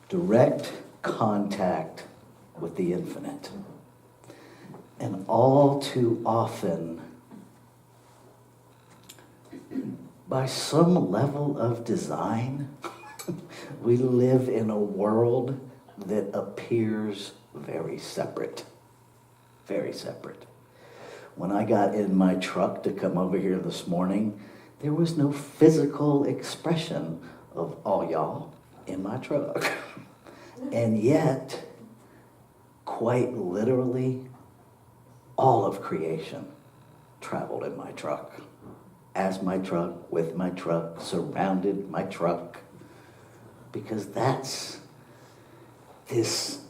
direct contact with the infinite. And all too often, by some level of design, we live in a world that appears very separate. Very separate. When I got in my truck to come over here this morning, there was no physical expression of all y'all in my truck. And yet, quite literally, all of creation traveled in my truck. As my truck, with my truck, surrounded my truck. Because that's this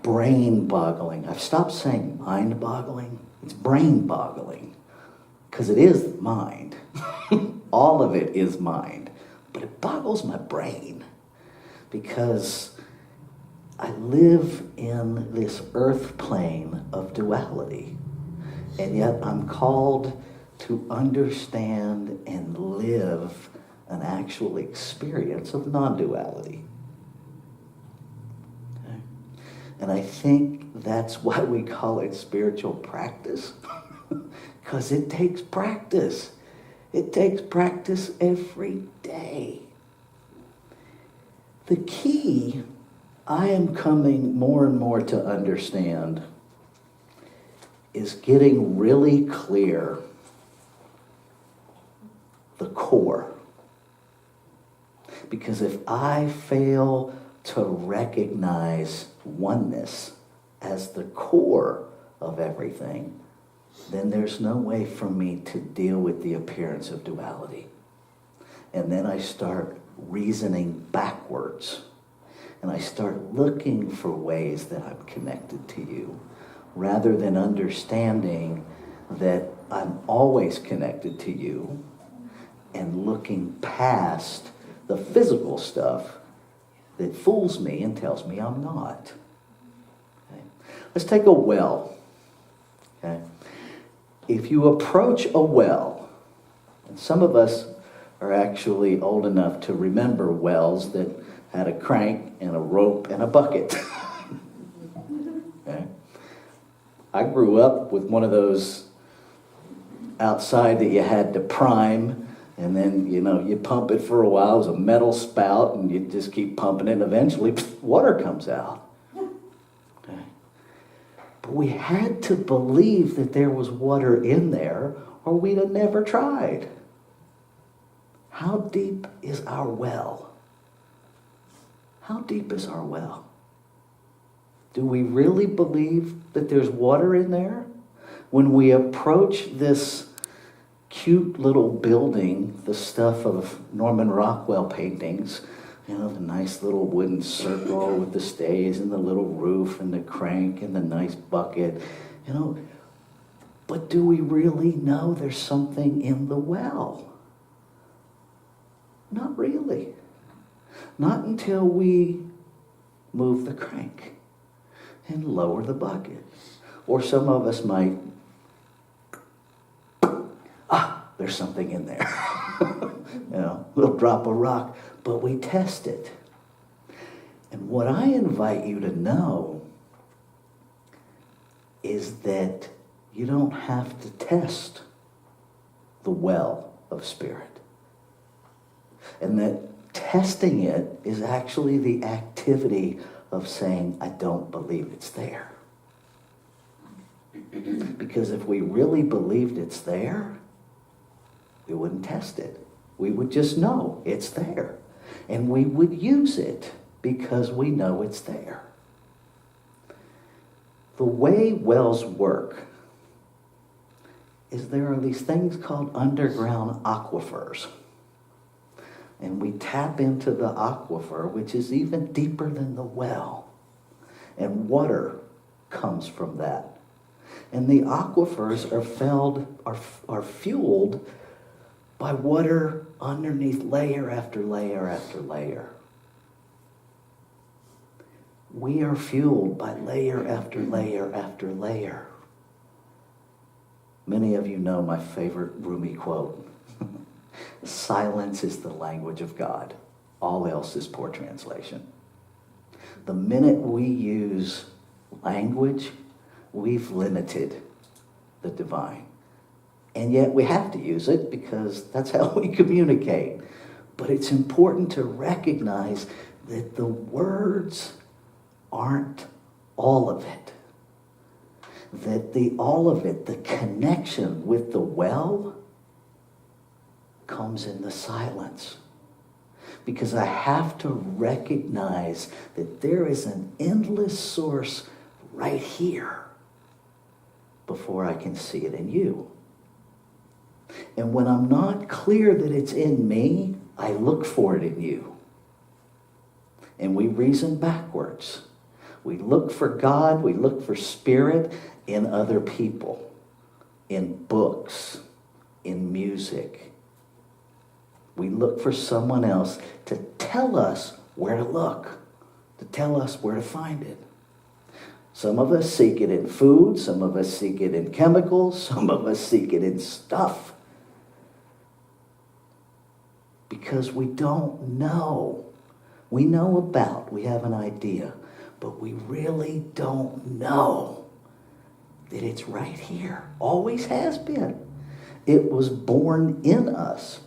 brain-boggling. I've stopped saying mind-boggling. It's brain-boggling. Because it is mind. All of it is mind. But it boggles my brain. Because I live in this earth plane of duality. And yet I'm called to understand and live an actual experience of non-duality. Okay? And I think that's why we call it spiritual practice. Because it takes practice. It takes practice every day. The key, I am coming more and more to understand, is getting really clear the core. Because if I fail to recognize oneness as the core of everything, then there's no way for me to deal with the appearance of duality. And then I start reasoning backwards. And I start looking for ways that I'm connected to you, rather than understanding that I'm always connected to you and looking past the physical stuff that fools me and tells me I'm not. Okay? Let's take a well. Okay? If you approach a well, and some of us are actually old enough to remember wells that had a crank and a rope and a bucket. Okay? I grew up with one of those outside that you had to prime, and then, you pump it for a while. It was a metal spout, and you just keep pumping it, and eventually water comes out. Okay? But we had to believe that there was water in there, or we'd have never tried. How deep is our well? How deep is our well? Do we really believe that there's water in there? When we approach this cute little building, the stuff of Norman Rockwell paintings, the nice little wooden circle with the stays and the little roof and the crank and the nice bucket, but do we really know there's something in the well? Not really. Not until we move the crank and lower the bucket. Or some of us might, there's something in there. We'll drop a rock, but we test it. And what I invite you to know is that you don't have to test the well of spirit. And that testing it is actually the activity of saying, I don't believe it's there. Because if we really believed it's there, we wouldn't test it. We would just know it's there. And we would use it because we know it's there. The way wells work is there are these things called underground aquifers. And we tap into the aquifer, which is even deeper than the well. And water comes from that. And the aquifers are fueled by water underneath layer after layer after layer. We are fueled by layer after layer after layer. Many of you know my favorite Rumi quote. Silence is the language of God. All else is poor translation. The minute we use language, we've limited the divine. And yet we have to use it because that's how we communicate. But it's important to recognize that the words aren't all of it. That all of it, the connection with the well, comes in the silence. Because I have to recognize that there is an endless source right here before I can see it in you. And when I'm not clear that it's in me, I look for it in you. And we reason backwards. We look for God, we look for spirit in other people, in books, in music. We look for someone else to tell us where to look, to tell us where to find it. Some of us seek it in food, some of us seek it in chemicals, some of us seek it in stuff. Because we don't know. We know about, we have an idea, but we really don't know that it's right here. Always has been. It was born in us.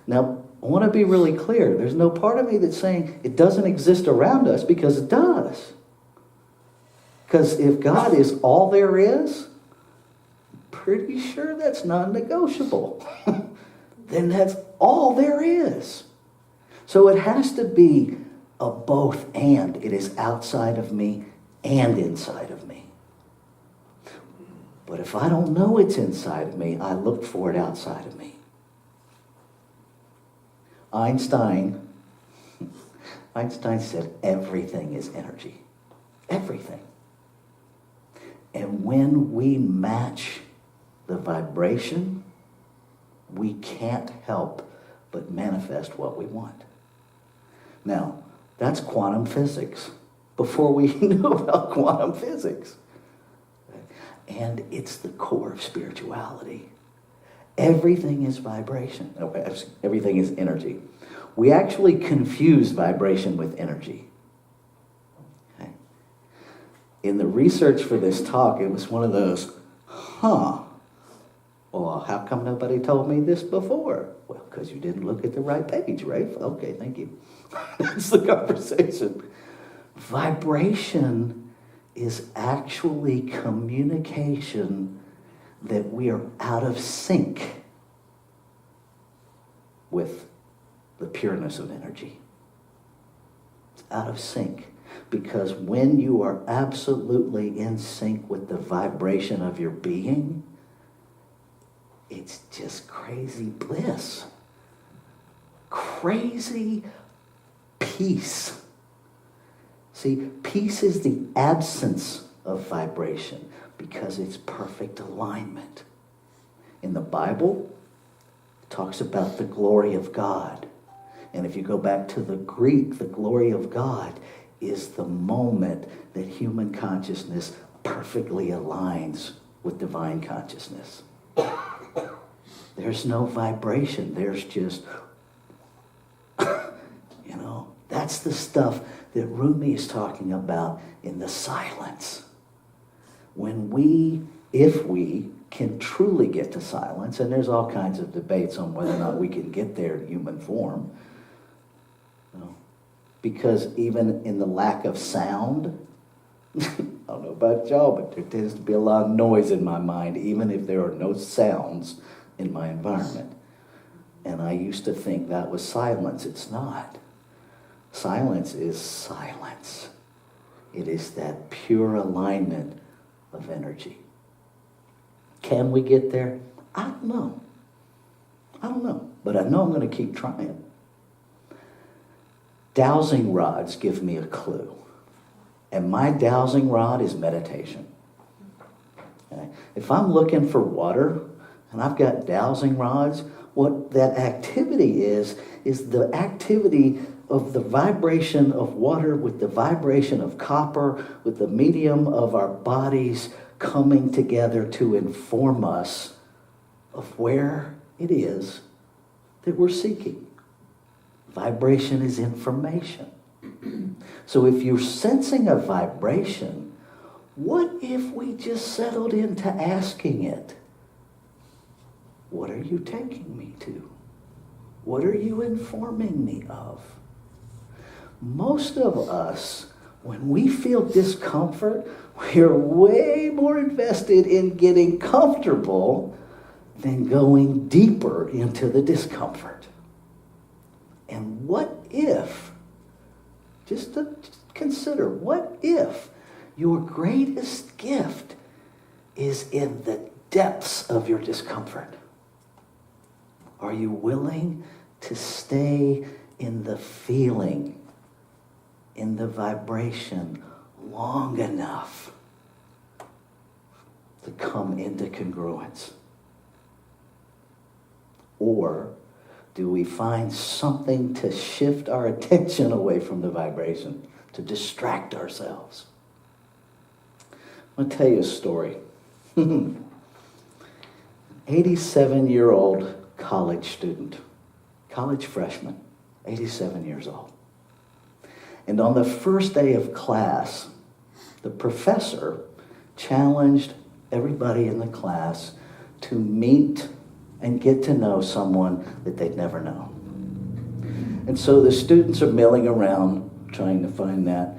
Now, I want to be really clear. There's no part of me that's saying it doesn't exist around us, because it does. Because if God is all there is, I'm pretty sure that's non-negotiable. Then that's all there is. So it has to be a both and. It is outside of me and inside of me. But if I don't know it's inside of me, I look for it outside of me. Einstein said everything is energy. Everything. And when we match the vibration, we can't help but manifest what we want. Now, that's quantum physics, before we knew about quantum physics. And it's the core of spirituality. Everything is vibration. Everything is energy. We actually confuse vibration with energy. Okay. In the research for this talk, it was one of those, well, how come nobody told me this before? Well, because you didn't look at the right page, Rafe. Okay, thank you. That's the conversation. Vibration is actually communication that we are out of sync with the pureness of energy. It's out of sync. Because when you are absolutely in sync with the vibration of your being, it's just crazy bliss. Crazy peace. See, peace is the absence of vibration because it's perfect alignment. In the Bible, it talks about the glory of God. And if you go back to the Greek, the glory of God is the moment that human consciousness perfectly aligns with divine consciousness. There's no vibration. There's just, that's the stuff that Rumi is talking about in the silence. If we can truly get to silence, and there's all kinds of debates on whether or not we can get there in human form, because even in the lack of sound, I don't know about y'all, but there tends to be a lot of noise in my mind, even if there are no sounds in my environment. And I used to think that was silence. It's not. Silence is silence. It is that pure alignment of energy. Can we get there? I don't know. But I know I'm going to keep trying. Dowsing rods give me a clue. And my dowsing rod is meditation. Okay? If I'm looking for water and I've got dowsing rods, what that activity is the activity of the vibration of water with the vibration of copper, with the medium of our bodies coming together to inform us of where it is that we're seeking. Vibration is information. So if you're sensing a vibration, what if we just settled into asking it, what are you taking me to? What are you informing me of? Most of us, when we feel discomfort, we're way more invested in getting comfortable than going deeper into the discomfort. And what if, just consider, what if your greatest gift is in the depths of your discomfort? Are you willing to stay in the feeling, in the vibration long enough to come into congruence? Or do we find something to shift our attention away from the vibration, to distract ourselves? I'm going to tell you a story. 87-year-old college student, college freshman, 87 years old. And on the first day of class, the professor challenged everybody in the class to meet and get to know someone that they'd never known. And so the students are milling around trying to find that.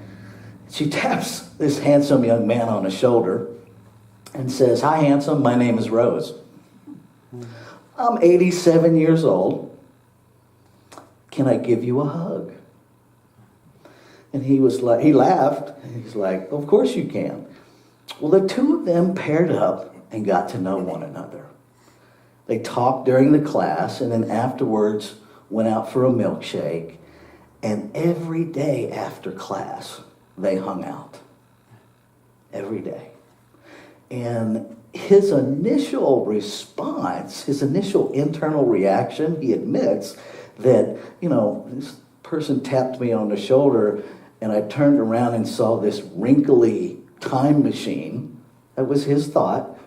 She taps this handsome young man on the shoulder and says, "Hi, handsome, my name is Rose. I'm 87 years old. Can I give you a hug?" And he laughed, and he's like, "Of course you can." Well, the two of them paired up and got to know one another. They talked during the class, and then afterwards went out for a milkshake, and every day after class, they hung out. Every day. And his initial response, his initial internal reaction, he admits that, this person tapped me on the shoulder and I turned around and saw this wrinkly time machine. That was his thought,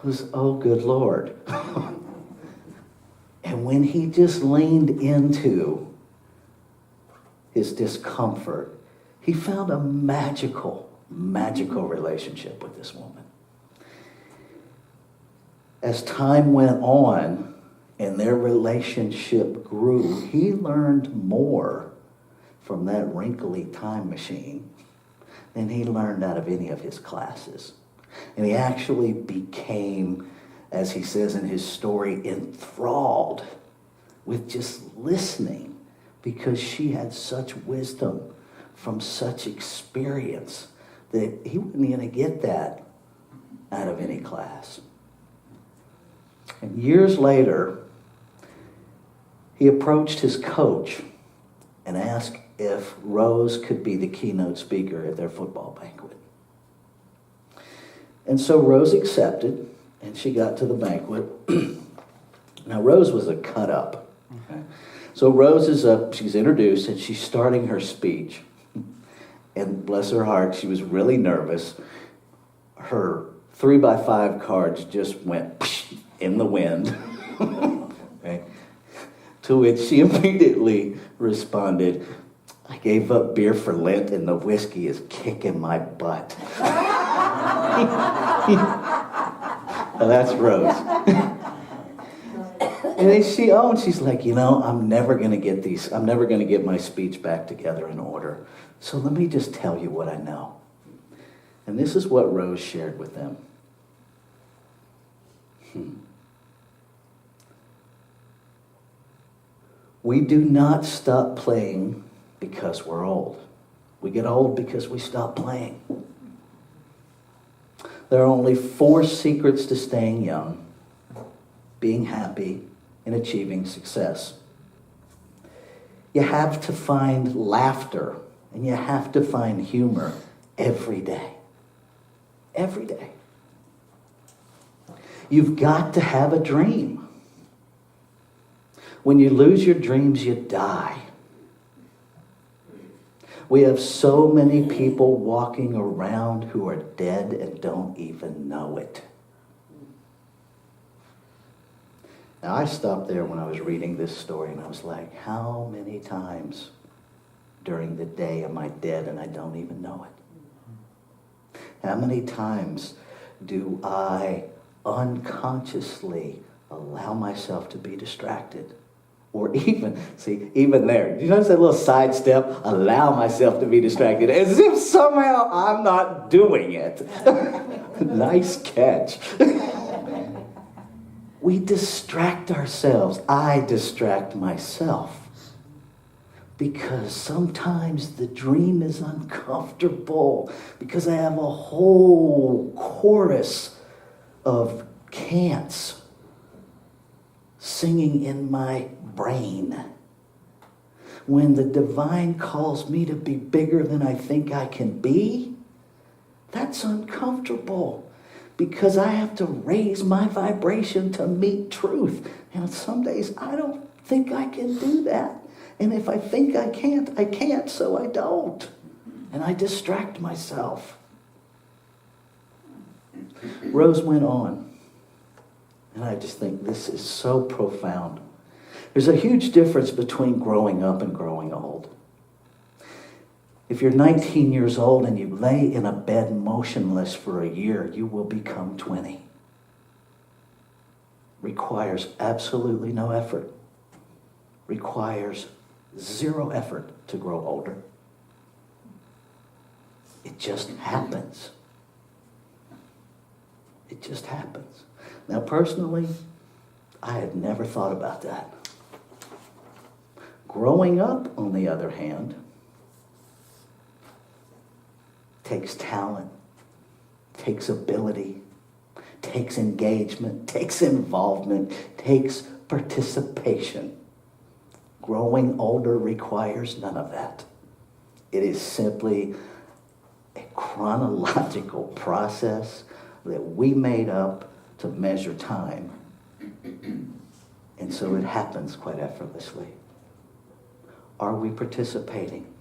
was, oh, good Lord. And when he just leaned into his discomfort, he found a magical relationship with this woman. As time went on and their relationship grew, he learned more from that wrinkly time machine than he learned out of any of his classes. And he actually became, as he says in his story, enthralled with just listening because she had such wisdom from such experience that he wasn't going to get that out of any class. And years later, he approached his coach and asked if Rose could be the keynote speaker at their football banquet. And so Rose accepted, and she got to the banquet. Now, Rose was a cut-up. Okay? So Rose is up, she's introduced, and she's starting her speech. And bless her heart, she was really nervous. Her 3x5 cards just went in the wind. Okay? To which she immediately responded, "I gave up beer for Lent and the whiskey is kicking my butt." Well, that's Rose. And then she owned, she's like, I'm never going to get my speech back together in order. So let me just tell you what I know. And this is what Rose shared with them. We do not stop playing because we're old. We get old because we stop playing. There are only 4 secrets to staying young, being happy, and achieving success. You have to find laughter and you have to find humor every day. Every day. You've got to have a dream. When you lose your dreams, you die. We have so many people walking around who are dead and don't even know it. Now, I stopped there when I was reading this story and I was like, how many times during the day am I dead and I don't even know it? How many times do I unconsciously allow myself to be distracted? Or even there, you notice that little sidestep, allow myself to be distracted, as if somehow I'm not doing it. Nice catch. We distract ourselves. I distract myself. Because sometimes the dream is uncomfortable. Because I have a whole chorus of can'ts singing in my brain. When the divine calls me to be bigger than I think I can be, that's uncomfortable because I have to raise my vibration to meet truth. And some days I don't think I can do that. And if I think I can't, so I don't. And I distract myself. Rose went on. And I just think this is so profound. There's a huge difference between growing up and growing old. If you're 19 years old and you lay in a bed motionless for a year, you will become 20. Requires absolutely no effort. Requires zero effort to grow older. It just happens. It just happens. Now, personally, I had never thought about that. Growing up, on the other hand, takes talent, takes ability, takes engagement, takes involvement, takes participation. Growing older requires none of that. It is simply a chronological process that we made up to measure time. And so it happens quite effortlessly. Are we participating?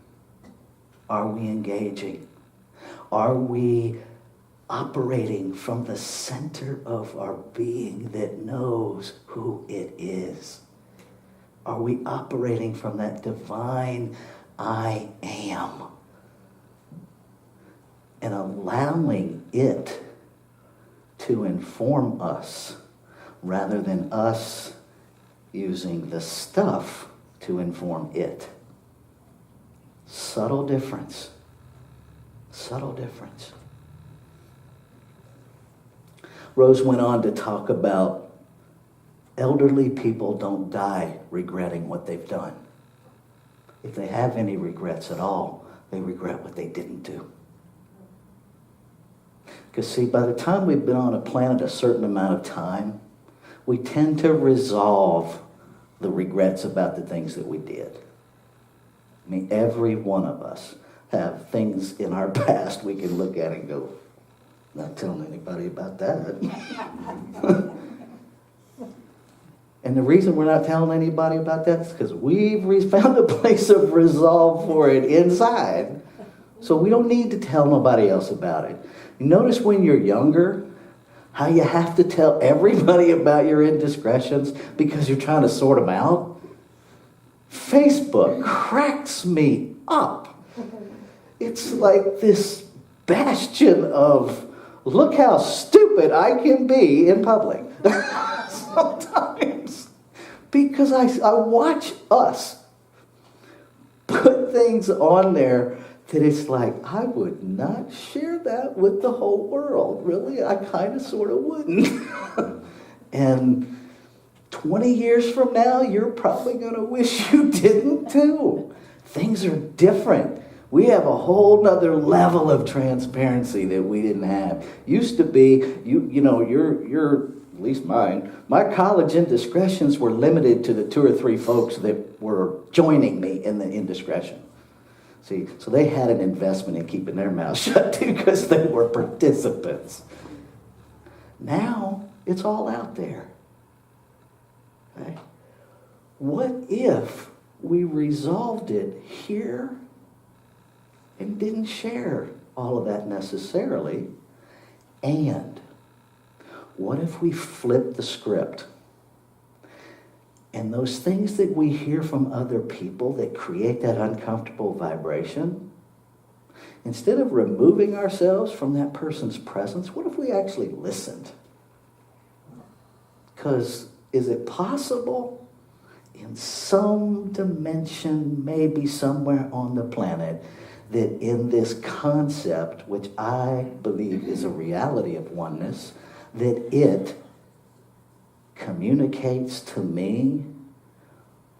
Are we engaging? Are we operating from the center of our being that knows who it is? Are we operating from that divine I am? And allowing it to inform us rather than us using the stuff to inform it. Subtle difference. Subtle difference. Rose went on to talk about elderly people don't die regretting what they've done. If they have any regrets at all, they regret what they didn't do. Because see, by the time we've been on a planet a certain amount of time, we tend to resolve the regrets about the things that we did. I mean, every one of us have things in our past we can look at and go, not telling anybody about that. And the reason we're not telling anybody about that is because we've found a place of resolve for it inside. So we don't need to tell nobody else about it. You notice when you're younger, how you have to tell everybody about your indiscretions because you're trying to sort them out? Facebook cracks me up. It's like this bastion of, look how stupid I can be in public. Sometimes. Because I watch us put things on there that it's like, I would not share that with the whole world. Really, I kind of sort of wouldn't. And 20 years from now, you're probably going to wish you didn't too. Things are different. We have a whole nother level of transparency that we didn't have. Used to be, you're at least mine, my college indiscretions were limited to the 2 or 3 folks that were joining me in the indiscretion. See, so they had an investment in keeping their mouths shut too because they were participants. Now, it's all out there. Okay? What if we resolved it here and didn't share all of that necessarily? And what if we flipped the script And those things that we hear from other people that create that uncomfortable vibration, instead of removing ourselves from that person's presence, what if we actually listened? Because is it possible in some dimension, maybe somewhere on the planet, that in this concept, which I believe is a reality of oneness, that it communicates to me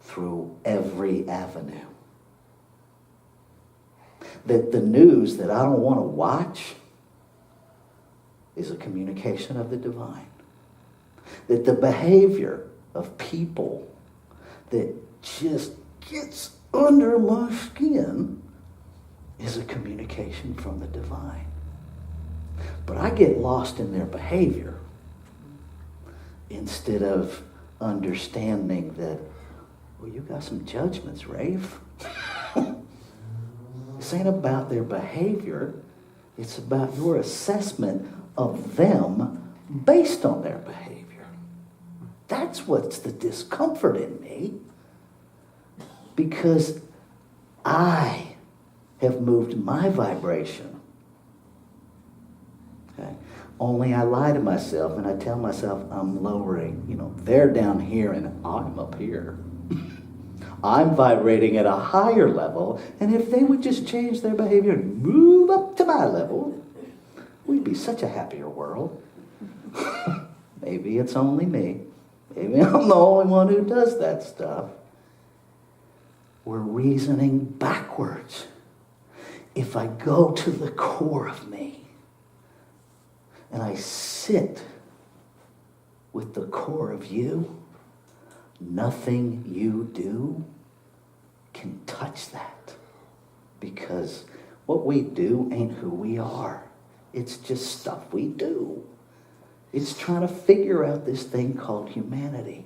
through every avenue? That the news that I don't want to watch is a communication of the divine. That the behavior of people that just gets under my skin is a communication from the divine. But I get lost in their behavior instead of understanding that, well, you got some judgments, Rafe. This ain't about their behavior. It's about your assessment of them based on their behavior. That's what's the discomfort in me, because I have moved my vibration. Okay? Only I lie to myself and I tell myself I'm lowering. They're down here and I'm up here. I'm vibrating at a higher level, and if they would just change their behavior and move up to my level, we'd be such a happier world. Maybe it's only me. Maybe I'm the only one who does that stuff. We're reasoning backwards. If I go to the core of me and I sit with the core of you, nothing you do can touch that, because what we do ain't who we are. It's just stuff we do. It's trying to figure out this thing called humanity.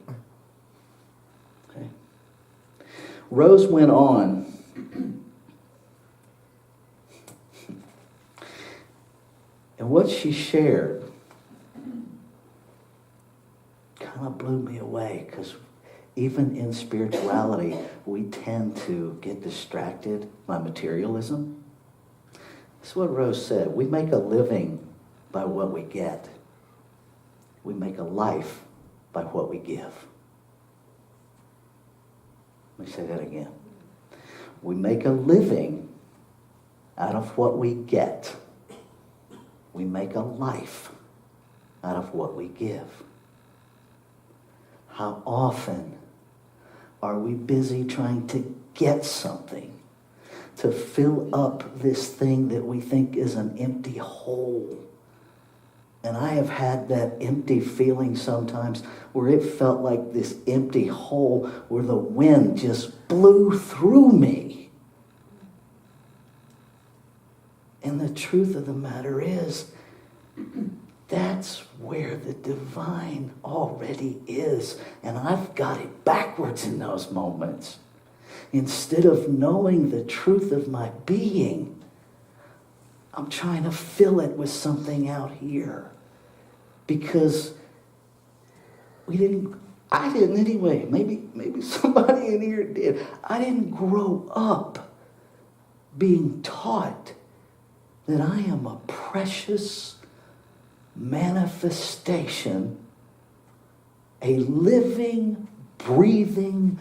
Okay. Rose went on. And what she shared kind of blew me away, because even in spirituality, we tend to get distracted by materialism. This is what Rose said. We make a living by what we get. We make a life by what we give. Let me say that again. We make a living out of what we get. We make a life out of what we give. How often are we busy trying to get something to fill up this thing that we think is an empty hole? And I have had that empty feeling sometimes where it felt like this empty hole where the wind just blew through me. And the truth of the matter is, that's where the divine already is. And I've got it backwards in those moments. Instead of knowing the truth of my being, I'm trying to fill it with something out here. Because I didn't anyway. Maybe somebody in here did. I didn't grow up being taught that I am a precious manifestation, a living, breathing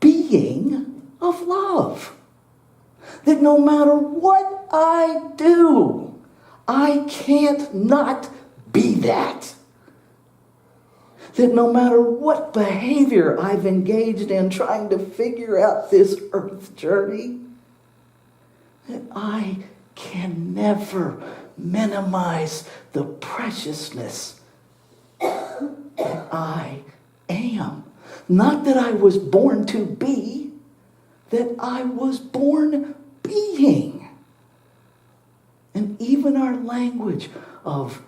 being of love. That no matter what I do, I can't not be that. That no matter what behavior I've engaged in trying to figure out this earth journey, that I can never minimize the preciousness that I am. Not that I was born to be, that I was born being. And even our language of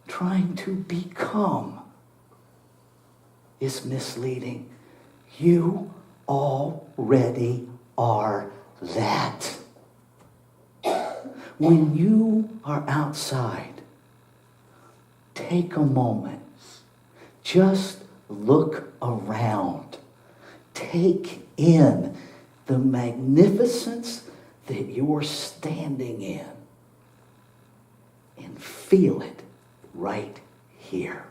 trying to become is misleading. You already are that. When you are outside, take a moment. Just look around. take in the magnificence that you're standing in and feel it right here.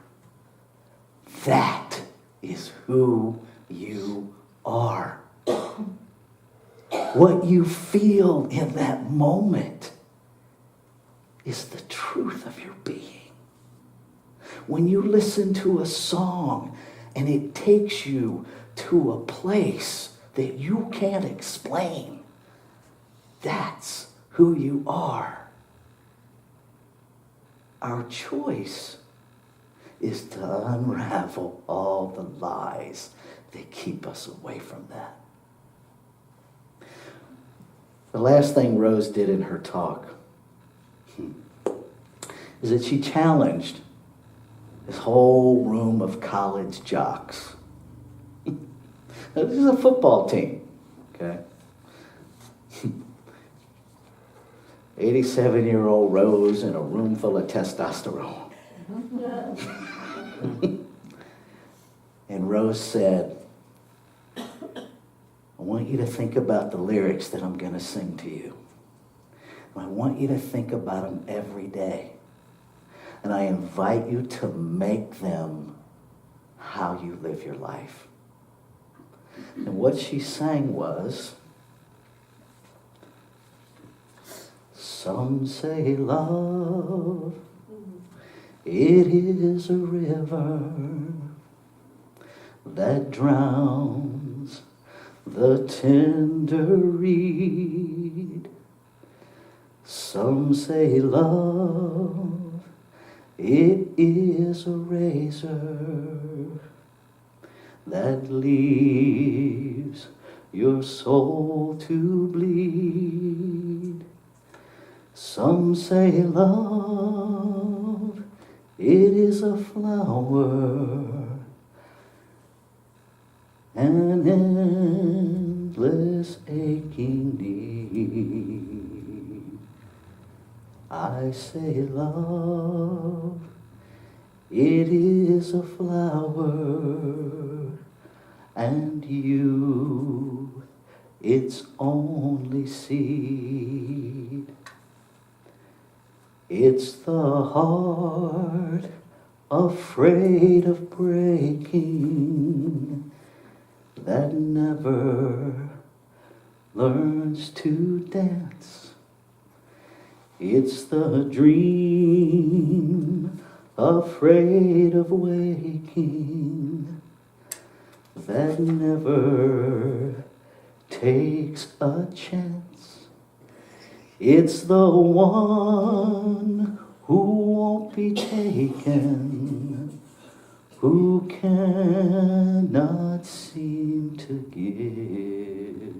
That is who you are. What you feel in that moment is the truth of your being. When you listen to a song and it takes you to a place that you can't explain, that's who you are. Our choice is to unravel all the lies that keep us away from that. The last thing Rose did in her talk is that she challenged this whole room of college jocks. This is a football team, okay? 87-year-old Rose in a room full of testosterone. And Rose said, I want you to think about the lyrics that I'm going to sing to you. And I want you to think about them every day. And I invite you to make them how you live your life. And what she sang was, some say love, it is a river that drowns the tender reed. Some say love, it is a razor that leaves your soul to bleed. Some say love, it is a flower, an endless aching need. I say love, it is a flower, and you, its only seed. It's the heart afraid of breaking that never learns to dance. It's the dream afraid of waking that never takes a chance. It's the one who won't be taken, who cannot seem to give.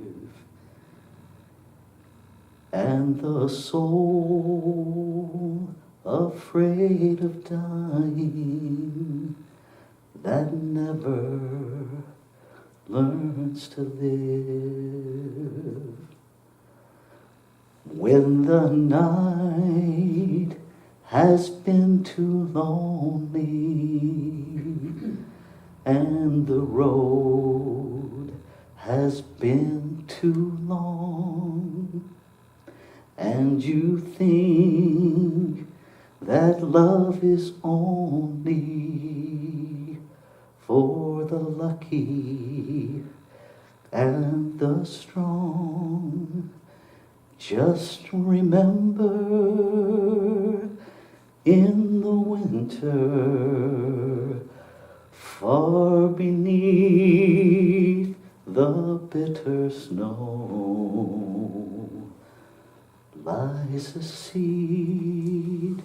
And the soul afraid of dying that never learns to live. When the night has been too lonely and the road has been too long, and you think that love is only for the lucky and the strong, just remember in the winter, far beneath the bitter snow, lies a seed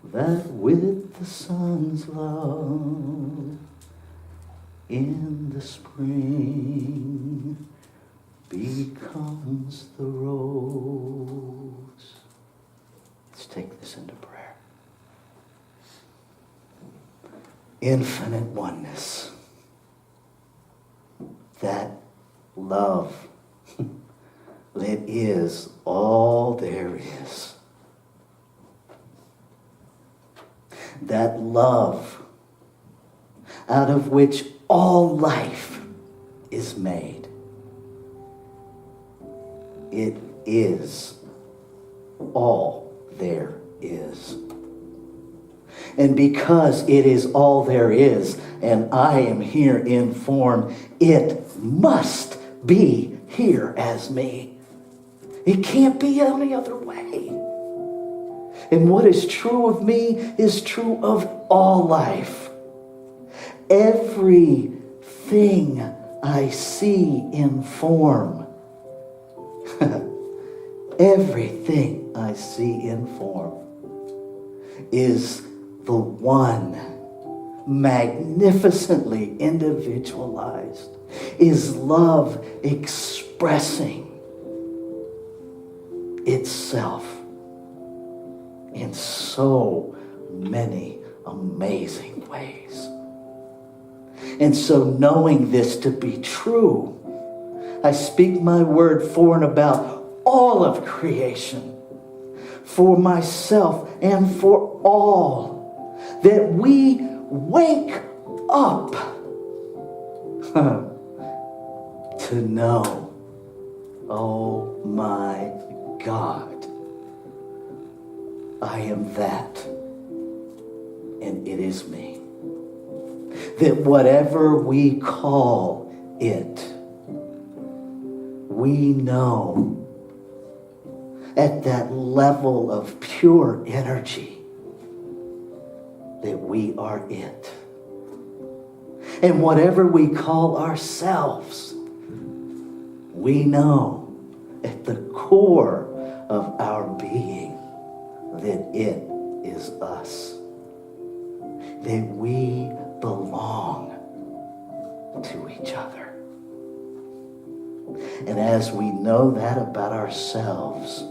that with the sun's love in the spring becomes the rose. Let's take this into prayer. Infinite oneness. That love that is all there is. That love out of which all life is made. It is all there is. And because it is all there is, and I am here in form, it must be here as me. It can't be any other way. And what is true of me is true of all life. Everything I see in form, everything I see in form is the one magnificently individualized, is love expressing itself in so many amazing ways. And so knowing this to be true, I speak my word for and about all of creation, for myself and for all, that we wake up to know, oh my God, I am that, and it is me. That whatever we call it, we know at that level of pure energy that we are it. And whatever we call ourselves, we know at the core of our being that it is us. That we belong to each other. And as we know that about ourselves,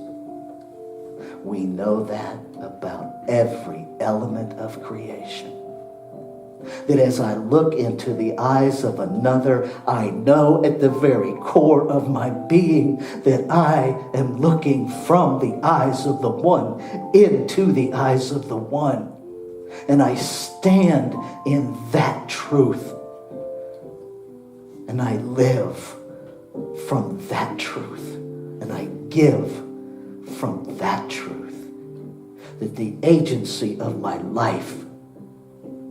we know that about every element of creation. That as I look into the eyes of another, I know at the very core of my being that I am looking from the eyes of the one into the eyes of the one. And I stand in that truth. And I live from that truth. And I give from that truth. That the agency of my life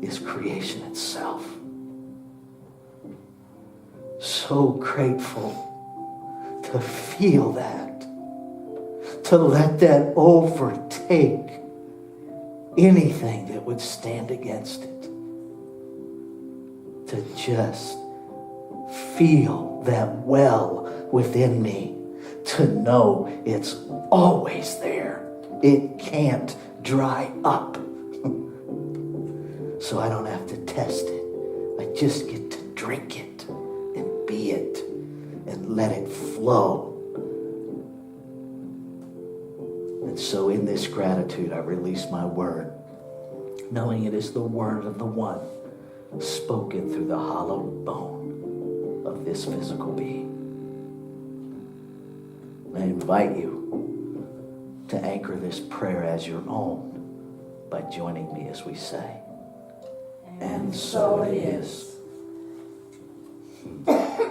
is creation itself. So grateful to feel that. To let that overtake anything that would stand against it. To just feel that well within me. To know it's always there. It can't dry up. So I don't have to test it. I just get to drink it and be it and let it flow. And so in this gratitude, I release my word, knowing it is the word of the one spoken through the hollow bone of this physical being. I invite you to anchor this prayer as your own by joining me as we say, and so it is. Let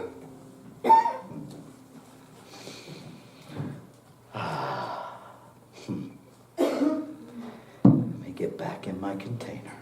me get back in my container.